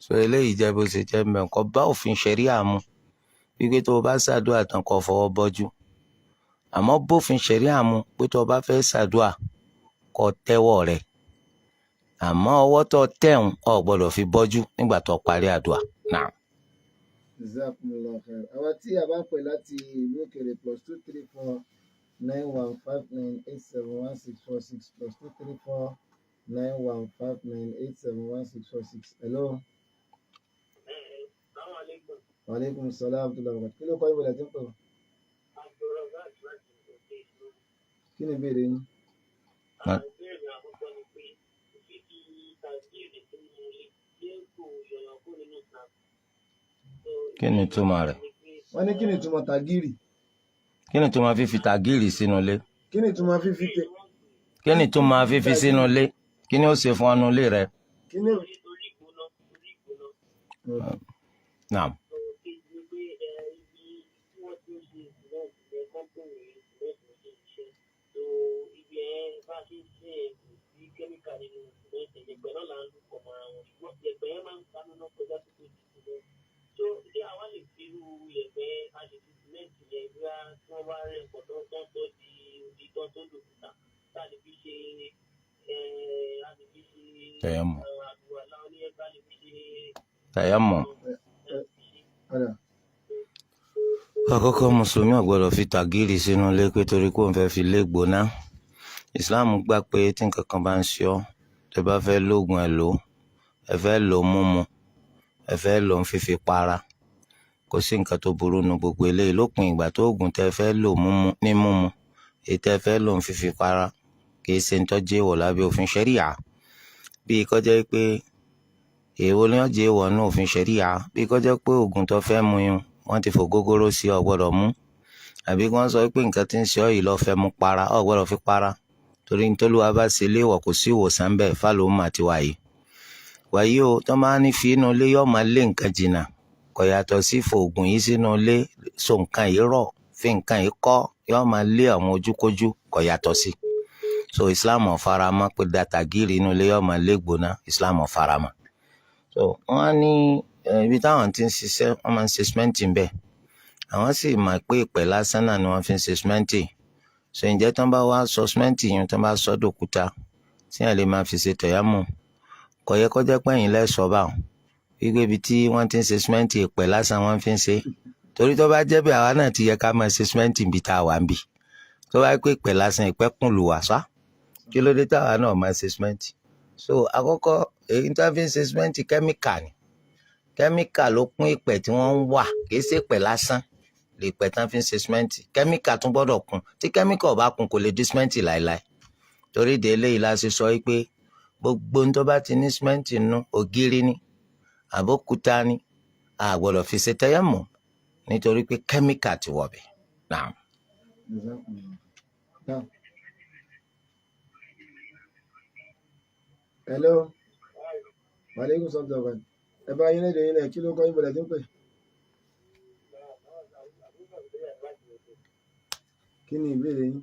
so eléyìí jẹ́ bó ṣe jẹ́ mẹ́rin kó bá òfin ṣẹ̀ríà mu wípé tó o bá ṣàdúrà tán kó fọwọ́ bọ́jú àmọ́ bófin ṣẹ̀ríà mu pé tó o bá fẹ́ ṣàdúrà kó tẹ́wọ́ rẹ̀ àmọ́ ọwọ́ tó tẹ̀hún ò gbọ́dọ̀ fi bọ́jú nígbà tó parí àdúrà náà. Jazakumullahu khair. Àwa tí a bá ń pè láti ìlú òkèèrè +2349159871646 +2349159871646. Hello. Wa alaikum salaam wa rahmatullahi wa barakatuh. Kí ló kọ́ ìbẹ̀rẹ̀ tí ń pè ó? Kí ni ìbéèrè yín? kí ni túmọ̀ rẹ̀? Wọ́n ní kí ni ìtumọ̀ tàgírì? kí ni túmọ̀ fífi tàgírì sínú ilé? Kí ni ìtumọ̀ fífi tẹ? kí ni túmọ̀ fífi sínú ilé? kí ni ó ṣe fún ọnù ilé rẹ? Kí ni? Naam. Tayammum. Àkọ́kọ́ mùsùlùmí ò gbọ́dọ̀ fi tàgírì sínú ilé pé torí kó n fẹ́ fi lé gbóná. Islam gbà pé tí nǹkan kan bá ń ṣe ọ́ tẹ́ bá fẹ́ lóògùn ẹ̀ lò ẹ fẹ́ lò múmu ẹ fẹ́ lò ń fífi para kò sí nǹkan tó burú nu gbogbo eléyìí lópin ìgbà tó oògùn tẹ́ fẹ́ lò ní múmu èyí tẹ́ fẹ́ lò ń fífi para kì í ṣe ń tọ́jú èèwọ̀ lábẹ́ òfin ṣẹ̀ríà bí kọjá pé èèwọ̀ ni wọ́n jẹ́ èèwọ̀ ní òfin ṣẹ̀ríà bí kọjá pé oògùn tó fẹ́ mu yun wọ́n ti fògógóró sí ọ gbọ́dọ̀ mú àbí kí wọ́n sọ pé nǹkan tí ń ṣe ọ́ yìí lọ́ọ́ fẹ́ mú para ọ̀ gbọ́dọ̀ fi para torí nítorúwá bá ṣe léèwọ̀ kò sí ìwòsàn bẹ́ẹ̀ fálòmù àti wàyí. wàyí o tó máa ní fi inú ilé yóò máa lé nǹkan jìnnà kò yàtọ̀ sí fòògùn yìí sínú ilé so nǹkan yìí rọ̀ fi nǹkan yìí kọ́ yóò máa lé àwọn ojúkójú kò yàtọ̀ sí. so Islam ò fara mọ́ pé data gírí inú ilé yóò máa lé gbóná Islam ò fara mọ́. so wọ́n á ní ibi táwọn ti ń ṣiṣẹ́ wọ́n máa ń ṣe sìmẹ́ǹtì ń bẹ̀ àwọn sì mọ̀ pé ìpẹ́ lásán náà ni wọ́n fi ń ṣe sìmẹ́ǹtì. so ǹjẹ́ tí wọ́n bá wá sọ sìmẹ́ǹtì yẹn tí wọ́n bá sọ dòkúta tí wọ́n lè máa fi ṣe tẹ̀yámù kò yẹ kó jẹ́ pé ẹ̀yin lẹ́sọ̀ bá wọn wípé ibi tí wọ́n ti ń ṣe sìmẹ́ǹtì ìpẹ́ lásán wọ́n fi ń ṣe torí tó bá jẹ́ bí àwa náà ti yẹ ká máa ṣe sìmẹ́ǹtì ibi tá a wà ń bì tó bá pé ìpẹ́ lásán ìpẹ́ kùn lù wá sá kí ló dé táwa náà máa ṣe sìmẹ́ǹtì. so àkọ́kọ́ èyí tí wọ́n fi ń ṣe sìmẹ́ǹtì kẹ́míkà ni kẹ́míkà ló kún ìpẹ́ tí wọ́n ń wà kì í ṣe ìpẹ́ lásán lè pẹ́ tán fi ń ṣe sìmẹ́ǹtì kẹ́míkà tún gbọ́dọ̀ kún tí kẹ́míkà ò bá kún kò lè di sìmẹ́ǹtì láéláé torí ìdí eléyìí la ṣe sọ pé gbogbo ohun tó bá ti ní sìmẹ́ǹtì nù ògiri ni àbókúta ni a gbọ́dọ̀ fi ṣe tẹ́yẹ̀mù nítorí pé kẹ́míkà ti wọ̀ bẹ̀. Naam. Hello. Maaleykum salaam. Ẹ bá yín lédè yín lẹ̀ kí ló kọ́ yín bọ̀dẹ̀ tí ń pè. Kí ni ìbéèrè yín?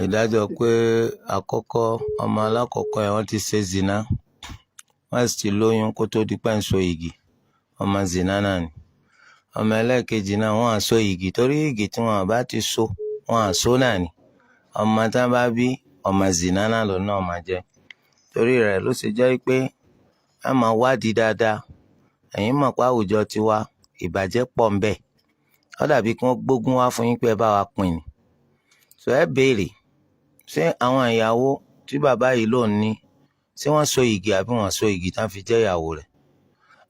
ìdájọ́ pé àkọ́kọ́ ọmọ alákọ̀ọ́kọ́ yẹn wọ́n ti ṣe zina wọ́n sì ti lóyún kó tó di pẹ́ǹsọ igi ọmọ zina náà ni ọmọ ẹlẹ́ẹ̀kejì náà wọ́n á so igi torí igi tí wọ́n bá ti so wọ́n á so náà ni ọmọ tá a bá bí ọmọ zina náà ló náà máa jẹ́ torí rẹ̀ ló ṣe jẹ́ pé a máa wádìí dáadáa ẹ̀yin mọ̀ pé àwùjọ tiwa ìbàjẹ́ pọ̀ ń bẹ ó dàbí kí wọ́n gbógun wá fún yín pé ẹ bá wa pín ni so ẹ béèrè ṣé àwọn ìyàwó tí bàbá yìí ló ní ṣé wọ́n so igi àbí wọ́n so igi tán fi jẹ́ ìyàwó rẹ̀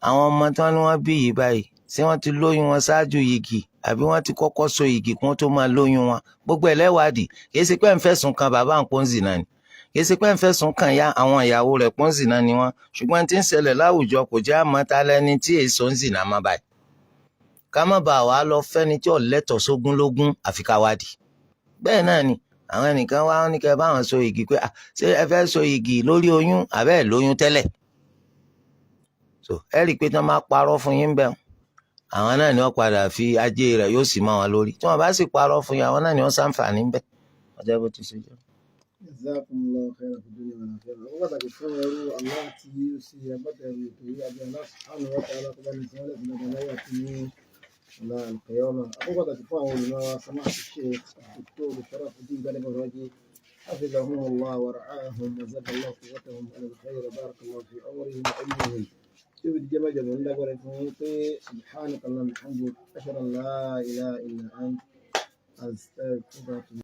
àwọn ọmọ tán ni wọ́n bí yìí báyìí ṣé wọ́n ti lóyún wọn ṣáájú igi àbí wọ́n ti kọ́kọ́ so igi kí wọ́n tó máa lóyún wọn gbogbo ẹlẹ́wàádìí kì í ṣe pé ń fẹ̀sùn kan bàbá àpọ́nzì náà ni kì í ṣe pé ń fẹ̀sùn kan ya àwọn ìyàwó rẹ̀ pọ́nzì náà ni wọ́n ṣùgbọ́n tí ń ṣẹlẹ̀ láwùjọ kò jẹ́ àmọ́ta lẹ́ni tí èso ń zìnà má báyìí ká má bàa wá lọ fẹ́ni tí ò lẹ́tọ̀ọ́ sógún lógún àfi ká wádìí bẹ́ẹ̀ náà ni àwọn ẹnìkan wá ní kẹ́ bá wọn so igi pé ṣé ẹ fẹ́ so igi lórí oyún àbẹ́ ẹ̀ lóyún tẹ́lẹ̀ so ẹ rí i pé tí wọ́n bá parọ́ fún yín bẹ́ẹ̀ àwọn náà ni wọ́n padà fi ajé rẹ̀ yóò sì mọ́ wọn lórí tí wọ́n bá sì parọ́ fún yín àwọn náà ni wọ́n ṣàǹfààní bẹ́ẹ̀ ọjọ́ bó ti ṣe jẹ́. Jazakumullahu khairan fid dunya wal akhirah. Ó pàtàkì fún ẹrú Allah tí ó ṣe agbátẹrù ètò yìí àbí Allah subhanahu wa ta'ala kó bá ní sọ ọ́lẹ̀ fún ọjọ́ láyé àti ní ọ̀la al-qiyamah. Ó pàtàkì fún àwọn olùmọ̀ wa Sama'atu Sheikh Dr. Sharafuddin Gbadebo Raji hafizahumullah wa ra'ahum wa zadallahu quwwatahum ala al-khayr wa barakallahu fi umrihim wa ilmihim. Tí ó fi jẹ́ mẹ́jọ ló ń dágbére fún yín pé subhanaka Allahumma wa bihamdika ashhadu an la ilaha illa anta astaghfiruka.